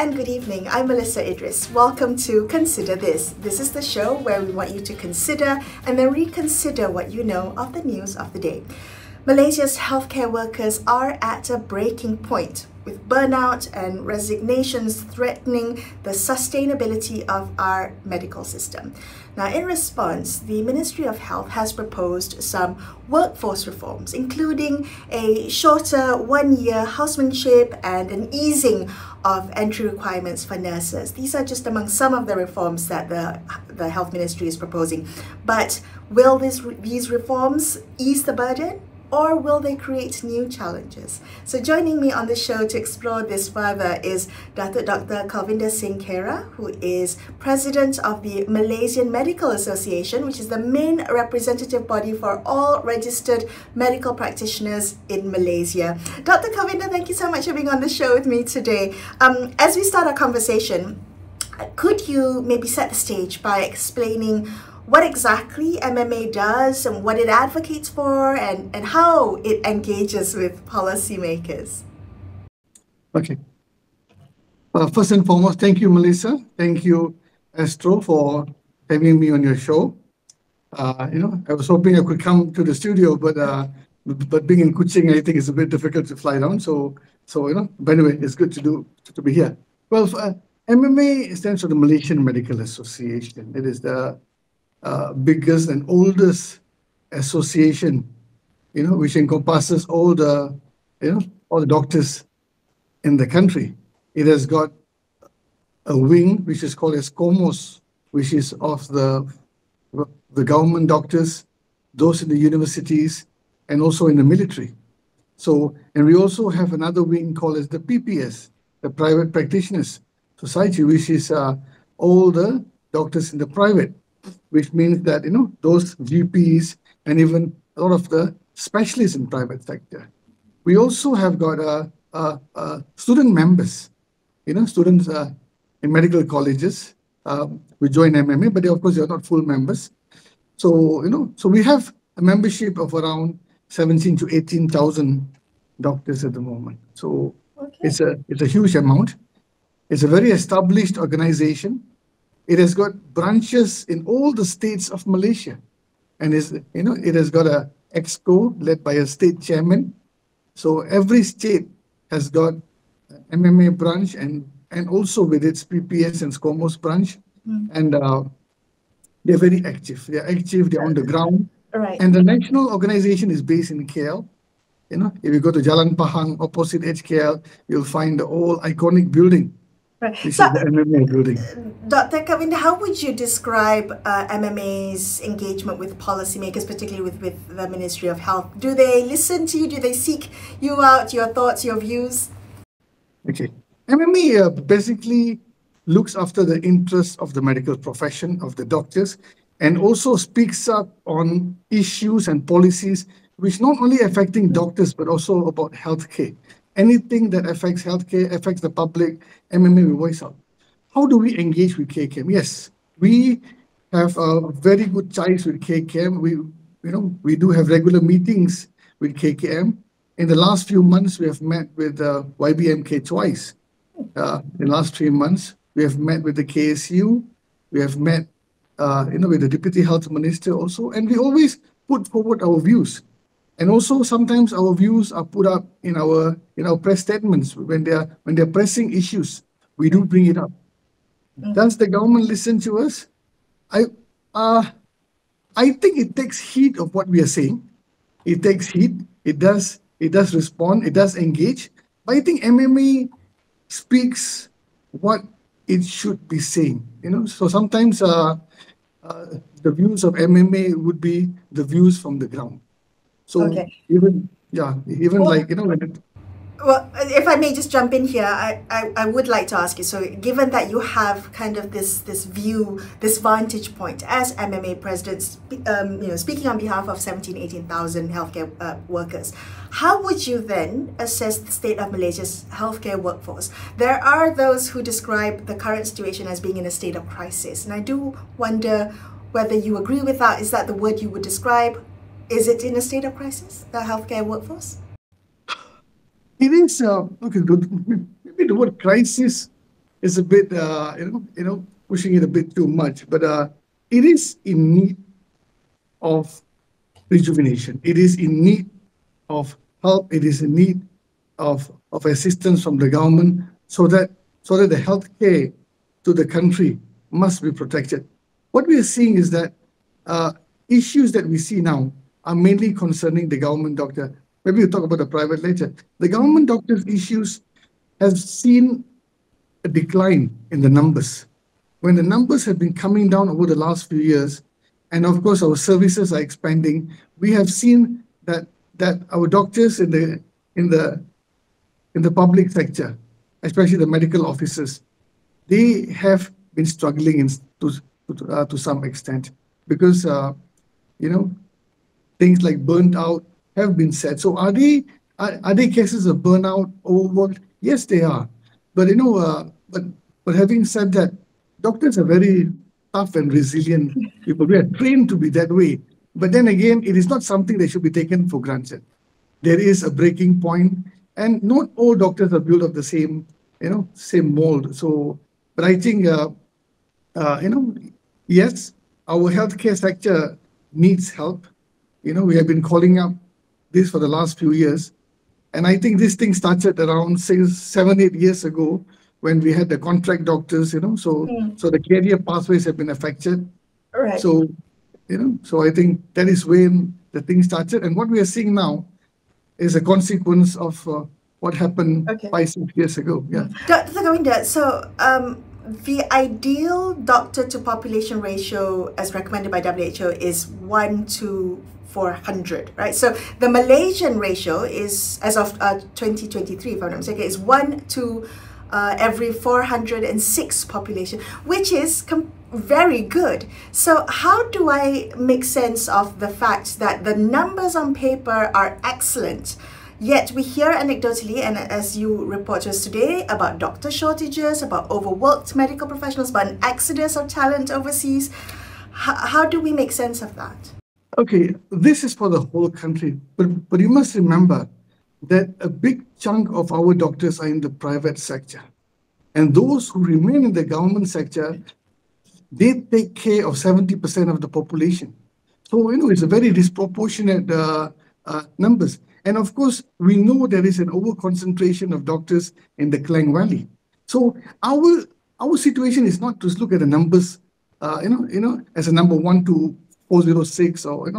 and good evening. I'm Melisa Idris. Welcome to Consider This. This is the show where we want you to consider and then reconsider what you know of the news of the day. Malaysia's healthcare workers are at a breaking point, with burnout and resignations threatening the sustainability of our medical system. Now, in response, the Ministry of Health has proposed some workforce reforms, including a shorter one-year housemanship and an easing of entry requirements for nurses. These are just among some of the reforms that the Health Ministry is proposing. But will these reforms ease the burden? Or will they create new challenges? So joining me on the show to explore this further is Datuk Dr. Kalwinder Singh, Khaira, who is President of the Malaysian Medical Association, which is the main representative body for all registered medical practitioners in Malaysia. Dr. Kalwinder, thank you so much for being on the show with me today. As we start our conversation, could you maybe set the stage by explaining what exactly MMA does and what it advocates for and how it engages with policymakers? Okay. First and foremost, thank you, Melisa. Thank you, Astro, for having me on your show. I was hoping I could come to the studio, but being in Kuching, I think it's a bit difficult to fly down. But anyway, it's good to be here. Well, MMA stands for the Malaysian Medical Association. It is the biggest and oldest association, which encompasses all the doctors in the country. It has got a wing which is called as COMOS, which is of the government doctors, those in the universities, and also in the military. And we also have another wing called as the PPS, the Private Practitioners Society, which is all the doctors in the private, which means that, those GPs and even a lot of the specialists in private sector. We also have got student members, students in medical colleges who join MMA, but of course, they're not full members. So we have a membership of around 17 to 18,000 doctors at the moment. So okay. It's a huge amount. It's a very established organization. It has got branches in all the states of Malaysia, and it has got a exco led by a state chairman. So every state has got an MMA branch and also with its PPS and SCOMOS branch, and they're very active. They're active. They're on the ground. Right. And the national organization is based in KL. If you go to Jalan Pahang opposite HKL, you'll find the old iconic building. Right. This is the MMA building. Dr. Kalwinder, how would you describe MMA's engagement with policymakers, particularly with the Ministry of Health? Do they listen to you? Do they seek you out, your thoughts, your views? Okay. MMA basically looks after the interests of the medical profession, of the doctors, and also speaks up on issues and policies which not only affecting doctors, but also about healthcare. Anything that affects healthcare, affects the public, MMA will voice out. How do we engage with KCAM? Yes, we have a very good ties with KCAM. We do have regular meetings with KCAM. In the last few months, we have met with YBMK twice. In the last 3 months, we have met with the KSU. We have met, with the Deputy Health Minister also, and we always put forward our views. And also sometimes our views are put up in our press statements when they're pressing issues. We do bring it up. Does the government listen to us? I think it takes heed of what we are saying. It takes heed. It does respond. It does engage. But I think MMA speaks what it should be saying. So sometimes the views of MMA would be the views from the ground. So okay. Well, if I may just jump in here, I would like to ask you, so given that you have kind of this view, this vantage point as MMA president, speaking on behalf of 18,000 healthcare workers, how would you then assess the state of Malaysia's healthcare workforce? There are those who describe the current situation as being in a state of crisis, and I do wonder whether you agree with that. Is that the word you would describe? Is it in a state of crisis, the healthcare workforce? It is, okay, maybe the word crisis is a bit, pushing it a bit too much. But it is in need of rejuvenation. It is in need of help. It is in need of assistance from the government so that the healthcare to the country must be protected. What we are seeing is that issues that we see now are mainly concerning the government doctor. Maybe we'll talk about the private later. The government doctors' issues have seen a decline in the numbers. When the numbers have been coming down over the last few years, and of course our services are expanding, we have seen that our doctors in the public sector, especially the medical officers, they have been struggling to some extent because things like burnt out have been said. So are they cases of burnout, overworked? Yes, they are. But but having said that, doctors are very tough and resilient people. We are trained to be that way. But then again, it is not something that should be taken for granted. There is a breaking point, and not all doctors are built of the same mold. So, but I think yes, our healthcare sector needs help. We have been calling up this for the last few years. And I think this thing started around 7, 8 years ago when we had the contract doctors, so the career pathways have been affected. Right. So, so I think that is when the thing started. And what we are seeing now is a consequence of what happened 5, 6 years ago. Yeah. Dr. Kalwinder, so the ideal doctor to population ratio as recommended by WHO is 1 to 400, right? So the Malaysian ratio is, as of 2023, if I'm not mistaken, is 1 to every 406 population, which is very good. So how do I make sense of the fact that the numbers on paper are excellent, yet we hear anecdotally, and as you report to us today, about doctor shortages, about overworked medical professionals, about an exodus of talent overseas? How do we make sense of that? Okay, this is for the whole country, but you must remember that a big chunk of our doctors are in the private sector. And those who remain in the government sector, they take care of 70% of the population. So, it's a very disproportionate numbers. And of course, we know there is an over-concentration of doctors in the Klang Valley. So our situation is not to look at the numbers, as a number 1 to 406 or,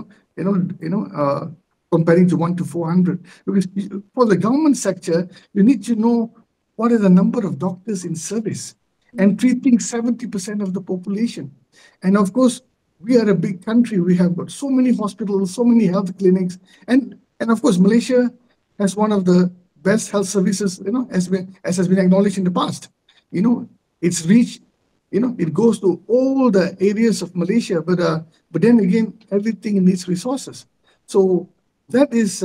comparing to 1 to 400. Because for the government sector, you need to know what is the number of doctors in service and treating 70% of the population. And of course, we are a big country. We have got so many hospitals, so many health clinics. And of course, Malaysia has one of the best health services, as has been acknowledged in the past. Its reach, it goes to all the areas of Malaysia, but then again, everything needs resources. So that is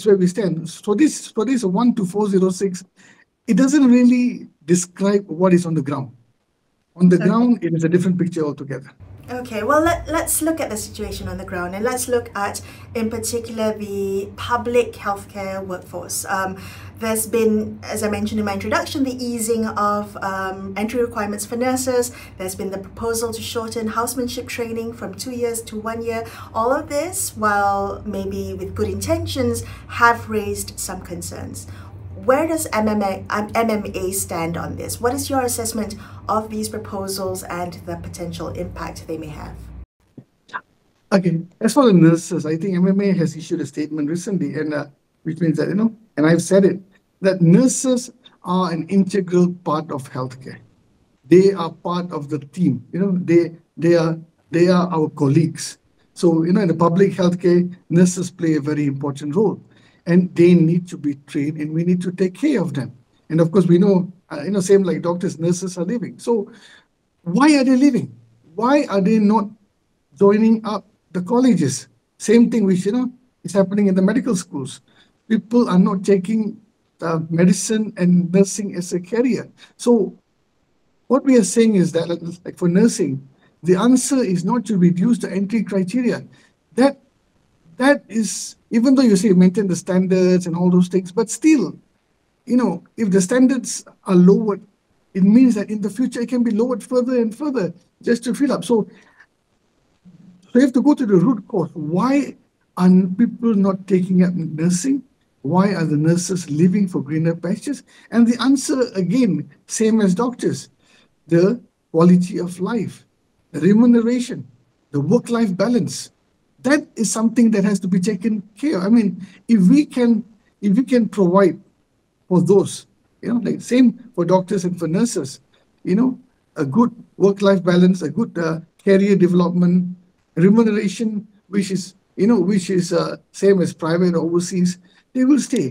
where we stand. So this 1 to 406, it doesn't really describe what is on the ground. On the ground, it is a different picture altogether. Okay, well, let's look at the situation on the ground, and let's look at, in particular, the public healthcare workforce. There's been, as I mentioned in my introduction, the easing of entry requirements for nurses. There's been the proposal to shorten housemanship training from 2 years to 1 year. All of this, while maybe with good intentions, have raised some concerns. Where does MMA stand on this? What is your assessment of these proposals and the potential impact they may have? Okay, as for the nurses, I think MMA has issued a statement recently, and which means that, and I've said it, that nurses are an integral part of healthcare. They are part of the team. They are our colleagues. So, in the public healthcare, nurses play a very important role. And they need to be trained, and we need to take care of them. And of course, we know, same like doctors, nurses are leaving. So why are they leaving? Why are they not joining up the colleges? Same thing which, is happening in the medical schools. People are not taking medicine and nursing as a career. So what we are saying is that, like for nursing, the answer is not to reduce the entry criteria. That is, even though you say maintain the standards and all those things, but still, if the standards are lowered, it means that in the future it can be lowered further and further just to fill up. So you have to go to the root cause. Why are people not taking up nursing? Why are the nurses leaving for greener pastures? And the answer, again, same as doctors: the quality of life, the remuneration, the work-life balance. That is something that has to be taken care of. I mean, if we can provide for those, like same for doctors and for nurses, a good work-life balance, a good career development, remuneration, which is same as private or overseas, they will stay.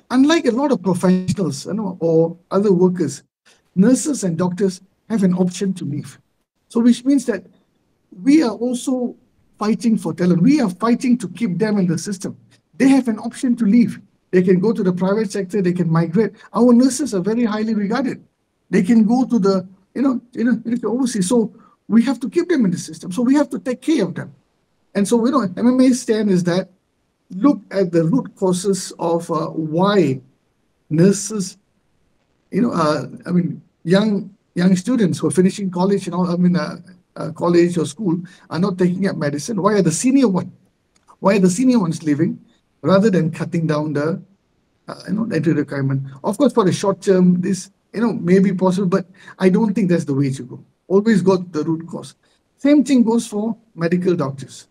Unlike a lot of professionals, or other workers, nurses and doctors have an option to leave. So which means that we are also fighting for talent. We are fighting to keep them in the system. They have an option to leave. They can go to the private sector, they can migrate. Our nurses are very highly regarded. They can go to the, overseas. So we have to keep them in the system. So we have to take care of them. And so, MMA's stand is that look at the root causes of why nurses, young students who are finishing college, college or school are not taking up medicine. Why are the senior ones leaving rather than cutting down the, entry requirement? Of course, for the short term, this, may be possible, but I don't think that's the way to go. Always go to the root cause. Same thing goes for medical doctors.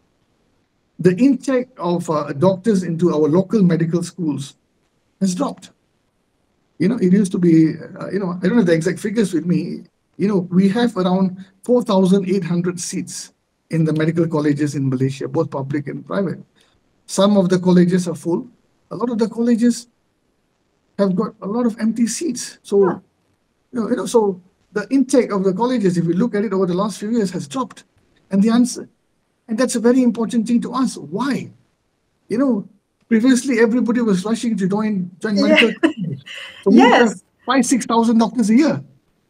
The intake of doctors into our local medical schools has dropped. It used to be, I don't have the exact figures with me. We have around 4,800 seats in the medical colleges in Malaysia, both public and private. Some of the colleges are full. A lot of the colleges have got a lot of empty seats. So, so the intake of the colleges, if you look at it over the last few years, has dropped. And the answer, and that's a very important thing to ask. Why? Previously everybody was rushing to join medical colleges. So we have 5,000-6,000 doctors a year.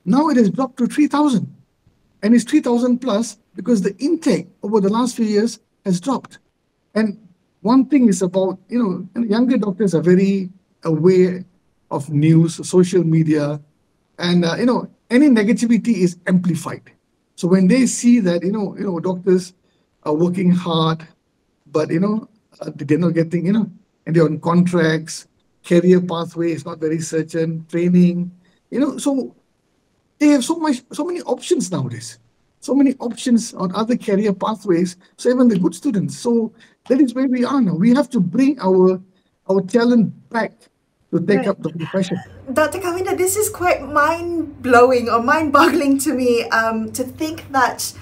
Now it has dropped to 3,000. And it's 3,000 plus because the intake over the last few years has dropped. And one thing is about, younger doctors are very aware of news, social media, and, any negativity is amplified. So when they see that, doctors are working hard, but, they're not getting, and they're on contracts, career pathway is not very certain, training, so they have so many options nowadays, so many options on other career pathways, so even the good students. So that is where we are now. We have to bring our talent back to take up the profession. Dr. Kalwinder, this is quite mind-blowing or mind-boggling to me, to think that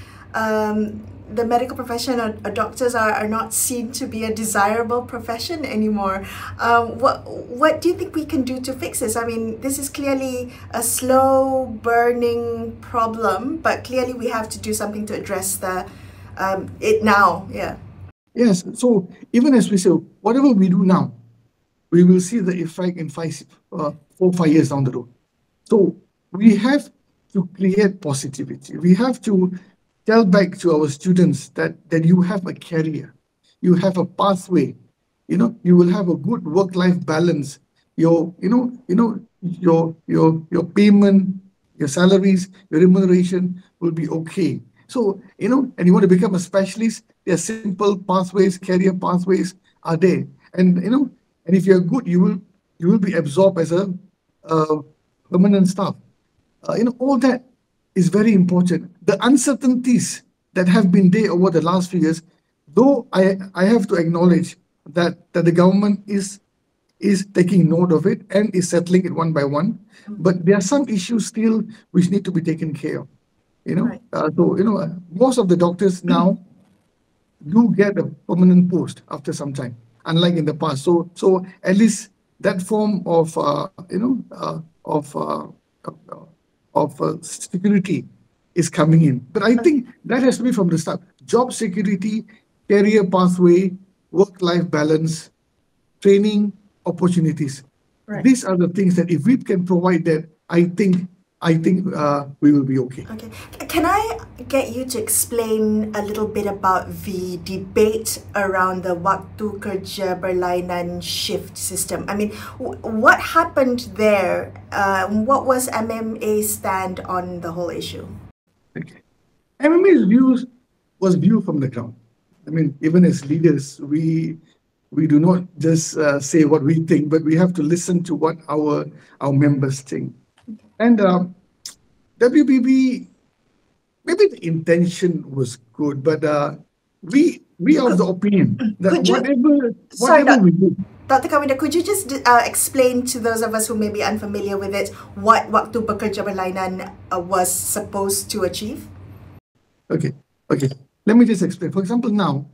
the medical profession or doctors are not seen to be a desirable profession anymore. What do you think we can do to fix this? I mean, this is clearly a slow burning problem, but clearly we have to do something to address it now. Yeah. Yes. So even as we say, whatever we do now, we will see the effect in 4 or 5 years down the road. So we have to create positivity. We have to tell back to our students that you have a career, you have a pathway, you will have a good work-life balance. Your payment, your salaries, your remuneration will be okay. So, and you want to become a specialist, there are simple pathways, career pathways are there. And, and if you're good, you will be absorbed as a permanent staff. All that is very important. The uncertainties that have been there over the last few years, though I have to acknowledge that the government is taking note of it and is settling it one by one, but there are some issues still which need to be taken care of. Right. Most of the doctors now do get a permanent post after some time, unlike in the past. So at least that form of security is coming in. But I think that has to be from the start. Job security, career pathway, work-life balance, training opportunities. Right. These are the things that if we can provide that, I think I think we will be okay. Okay. Can I get you to explain a little bit about the debate around the Waktu Bekerja Berlainan shift system? I mean, what happened there? What was MMA's stand on the whole issue? Okay. MMA's views was view from the ground. I mean, even as leaders, we do not just say what we think, but we have to listen to what our members think. And WBB, maybe the intention was good, but we are of the opinion that whatever we do. Dr. Kalwinder, could you just explain to those of us who may be unfamiliar with it what Waktu Bekerja Berlainan was supposed to achieve? Okay. Let me just explain. For example, now,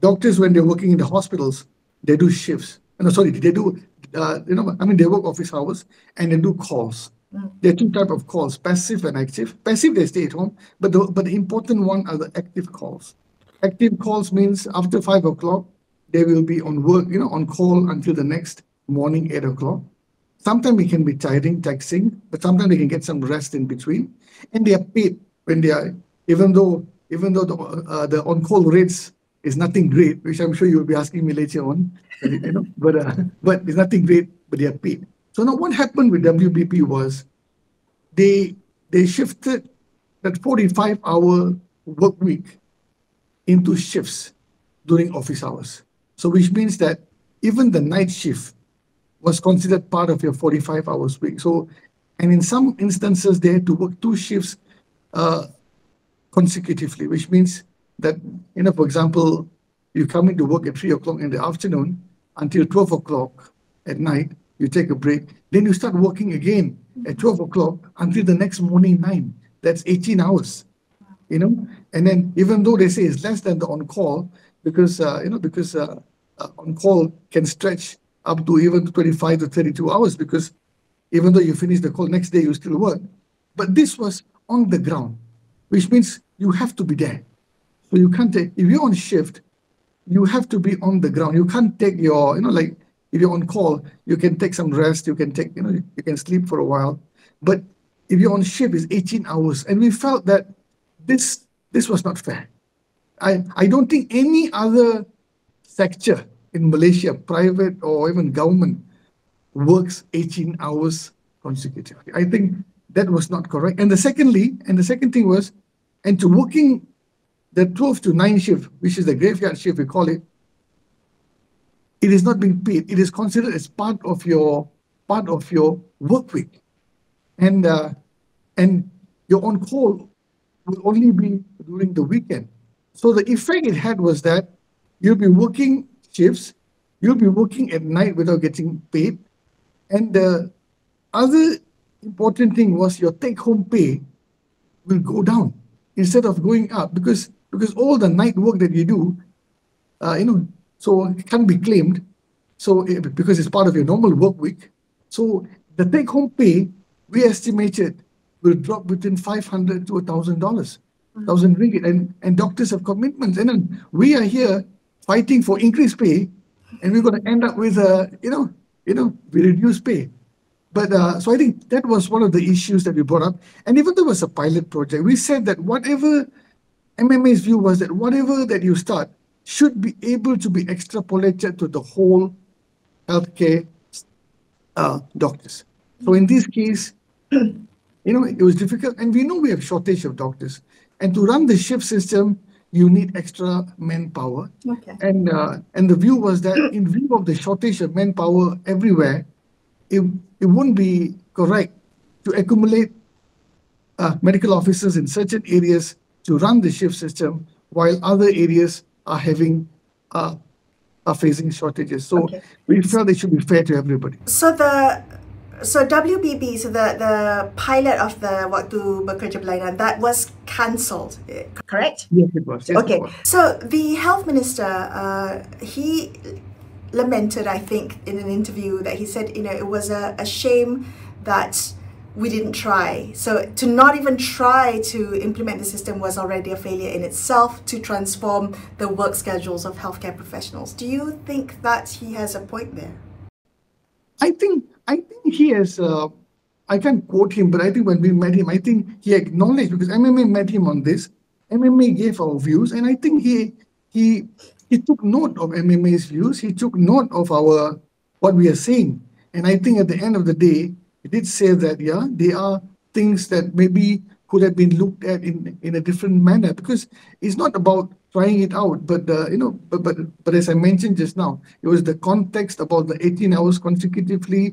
doctors, when they're working in the hospitals, they do shifts. No, sorry, they do, they work office hours and they do calls. There are two types of calls, passive and active. Passive, they stay at home, but the important one are the active calls. Active calls means after 5 o'clock, they will be on work, on call until the next morning, 8 o'clock. Sometimes it can be tiring, taxing, but sometimes they can get some rest in between. And they are paid when they are, even though the on-call rates is nothing great, which I'm sure you'll be asking me later on, but it's nothing great, but they are paid. So now what happened with WBP was they shifted that 45-hour work week into shifts during office hours. So which means that even the night shift was considered part of your 45 hours week. So, and in some instances, they had to work 2 shifts consecutively, which means that, for example, you come into work at 3 o'clock in the afternoon until 12 o'clock at night, you take a break, then you start working again at 12 o'clock until the next morning 9. That's 18 hours, and then even though they say it's less than the on-call, because on-call can stretch up to even 25 to 32 hours, because even though you finish the call next day, you still work. But this was on the ground, which means you have to be there. So you can't take, if you're on shift, you have to be on the ground. You can't take your, if you're on call, you can take some rest, you can take, you can sleep for a while. But if you're on shift, it's 18 hours. And we felt that this was not fair. I don't think any other sector in Malaysia, private or even government, works 18 hours consecutively. I think that was not correct. And the second thing was, and to working the 12 to 9 shift, which is the graveyard shift, we call it, it is not being paid. It is considered as part of your work week. And your on-call will only be during the weekend. So the effect it had was that you'll be working shifts, you'll be working at night without getting paid. And the other important thing was your take-home pay will go down instead of going up, because all the night work that you do, so it can't be claimed. So because it's part of your normal work week. So the take-home pay, we estimated, will drop between $500 to $1,000, 1,000 ringgit. And doctors have commitments. And then we are here fighting for increased pay, and we're going to end up with reduced pay. But so I think that was one of the issues that we brought up. And even though it was a pilot project, we said that whatever MMA's view was that whatever that you start should be able to be extrapolated to the whole healthcare doctors. So in this case, it was difficult, and we know we have shortage of doctors. And to run the shift system, you need extra manpower. Okay. And the view was that in view of the shortage of manpower everywhere, it wouldn't be correct to accumulate medical officers in certain areas to run the shift system, while other areas are facing shortages. So we felt it should be fair to everybody. So WBB, the pilot of the Waktu Bekerja Berlainan, that was cancelled, correct? Yes, it was. Yes, okay. It was. So the health minister, he lamented, I think, in an interview that he said, it was a shame that we didn't try. So to not even try to implement the system was already a failure in itself to transform the work schedules of healthcare professionals. Do you think that he has a point there? I think he has I can't quote him, but I think when we met him, I think he acknowledged, because MMA met him on this. MMA gave our views, and I think he took note of MMA's views. He took note of what we are saying, and I think at the end of the day, he did say that there are things that maybe could have been looked at in a different manner, because it's not about trying it out, but but as I mentioned just now, it was the context about the 18 hours consecutively,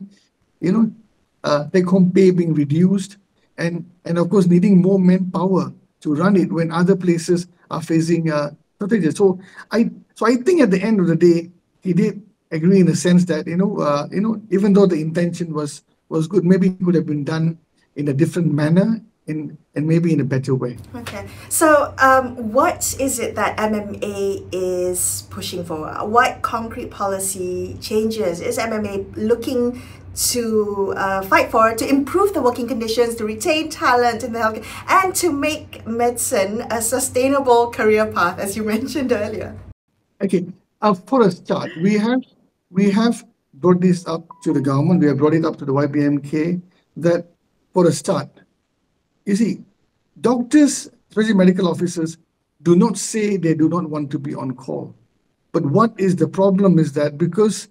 take-home pay being reduced, and of course needing more manpower to run it when other places are facing shortages. So I think at the end of the day, he did agree in the sense that even though the intention was good, maybe it could have been done in a different manner and maybe in a better way. Okay, so what is it that MMA is pushing for? What concrete policy changes is MMA looking to fight for, to improve the working conditions, to retain talent in the healthcare, and to make medicine a sustainable career path, as you mentioned earlier? Okay, for a start, we have brought this up to the government. We have brought it up to the YBMK that, for a start, you see, doctors, especially medical officers, do not say they do not want to be on call. But what is the problem is that because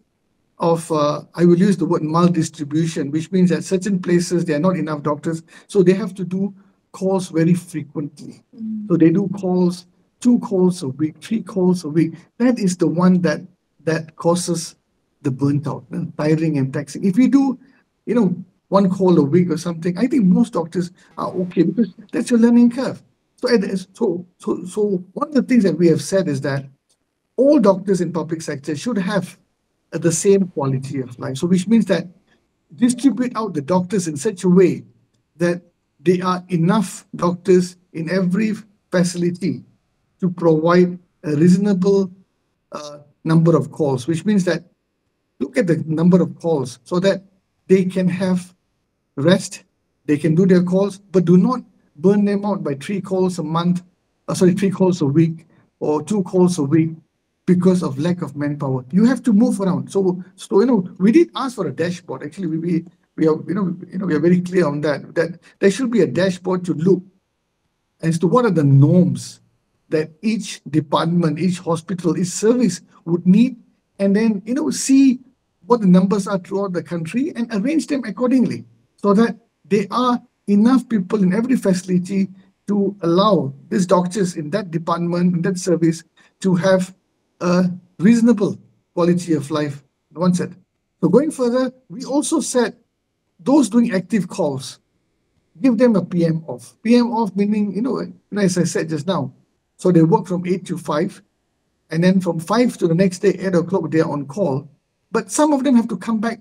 of, I will use the word maldistribution, which means that certain places there are not enough doctors, so they have to do calls very frequently. So they do calls, 2 calls a week, 3 calls a week. That is the one that causes the burnt out, tiring and taxing. If we do, 1 call a week or something, I think most doctors are okay, because that's your learning curve. So one of the things that we have said is that all doctors in public sector should have the same quality of life. So which means that distribute out the doctors in such a way that there are enough doctors in every facility to provide a reasonable number of calls, which means that look at the number of calls so that they can have rest, they can do their calls, but do not burn them out by 3 calls a month, 3 calls a week or 2 calls a week because of lack of manpower. You have to move around. So we did ask for a dashboard. Actually, we are we are very clear on that there should be a dashboard to look as to what are the norms that each department, each hospital, each service would need, and then see what the numbers are throughout the country and arrange them accordingly, so that there are enough people in every facility to allow these doctors in that department, in that service, to have a reasonable quality of life, one said. So going further, we also said those doing active calls, give them a PM off. PM off meaning, as I said just now, so they work from 8 to 5, and then from 5 to the next day, 8 o'clock, they're on call. But some of them have to come back,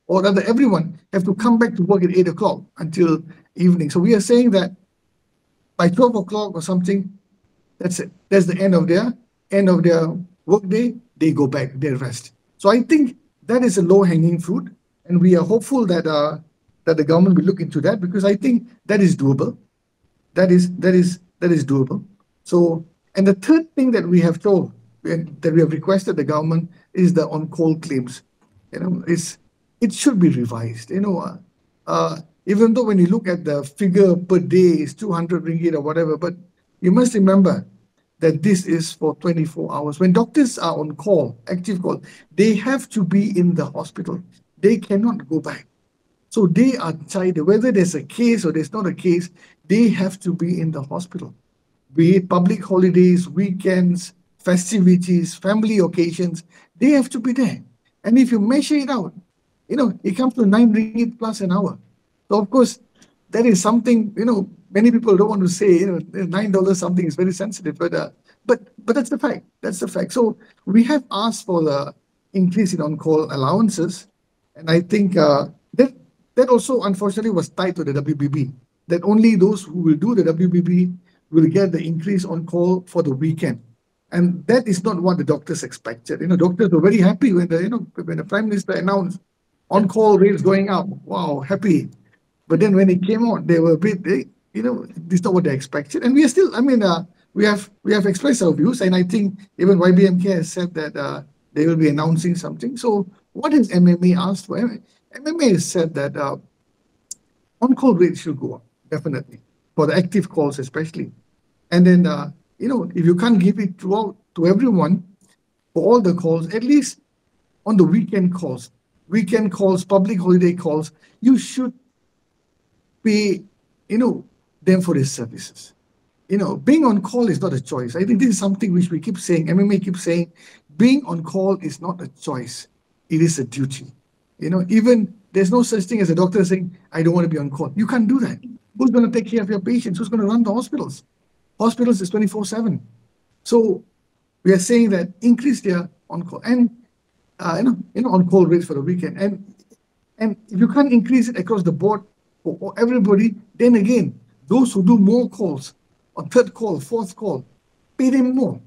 or rather everyone have to come back to work at 8 o'clock until evening. So we are saying that by 12 o'clock or something, that's it. That's the end of their work day. They go back, they rest. So I think that is a low-hanging fruit, and we are hopeful that the government will look into that, because I think that is doable. That is doable. So, and the third thing that we have told, that we have requested the government, is the on-call claims. It should be revised. Even though when you look at the figure per day is 200 ringgit or whatever, but you must remember that this is for 24 hours. When doctors are on call, active call, they have to be in the hospital. They cannot go back. So they are tied, whether there's a case or there's not a case, they have to be in the hospital. Be it public holidays, weekends, festivities, family occasions, they have to be there. And if you measure it out, it comes to 9 ringgit plus an hour. So of course, that is something, many people don't want to say, $9 something is very sensitive, but that's the fact. That's the fact. So we have asked for the increase in on-call allowances, and I think that also unfortunately was tied to the WBB, that only those who will do the WBB will get the increase on call for the weekend. And that is not what the doctors expected. Doctors were very happy when the Prime Minister announced on-call rates going up. Wow, happy. But then when it came out, they were a bit, this is not what they expected. And we are still, we have expressed our views, and I think even YBMK has said that they will be announcing something. So what has MMA asked for? MMA has said that on-call rates should go up, definitely, for the active calls especially. And then, if you can't give it to everyone, for all the calls, at least on the weekend calls, public holiday calls, you should pay, them for their services. Being on call is not a choice. I think this is something which we keep saying, MMA keeps saying, being on call is not a choice. It is a duty. Even there's no such thing as a doctor saying, I don't want to be on call. You can't do that. Who's going to take care of your patients? Who's going to run the hospitals? Hospitals is 24/7. So we are saying that increase their on-call and, on-call rates for the weekend. And if you can't increase it across the board for everybody, then again, those who do more calls, on third call, fourth call, pay them more.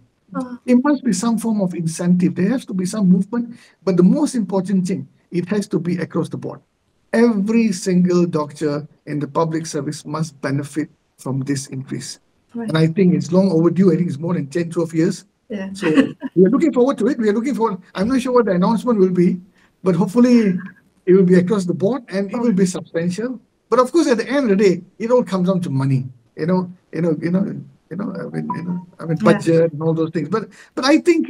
There must be some form of incentive. There has to be some movement. But the most important thing, it has to be across the board. Every single doctor in the public service must benefit from this increase. Right. And I think it's long overdue. I think it's more than 10, 12 years. Yeah. So we are looking forward to it. I'm not sure what the announcement will be, but hopefully it will be across the board and it will be substantial. But of course, at the end of the day, it all comes down to money. Budget and all those things. But I think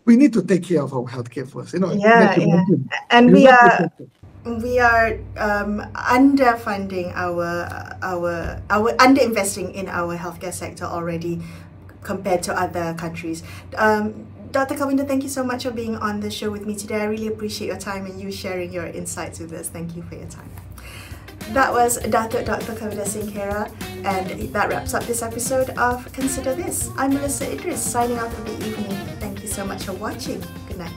we need to take care of our healthcare first. And we are underfunding our underinvesting in our healthcare sector already compared to other countries. Dr. Kalwinder, thank you so much for being on the show with me today. I really appreciate your time and you sharing your insights with us. Thank you for your time. That was Datuk Dr. Kalwinder Singh Khaira, and that wraps up this episode of Consider This. I'm Melisa Idris, signing off for the evening. Thank you so much for watching. Good night.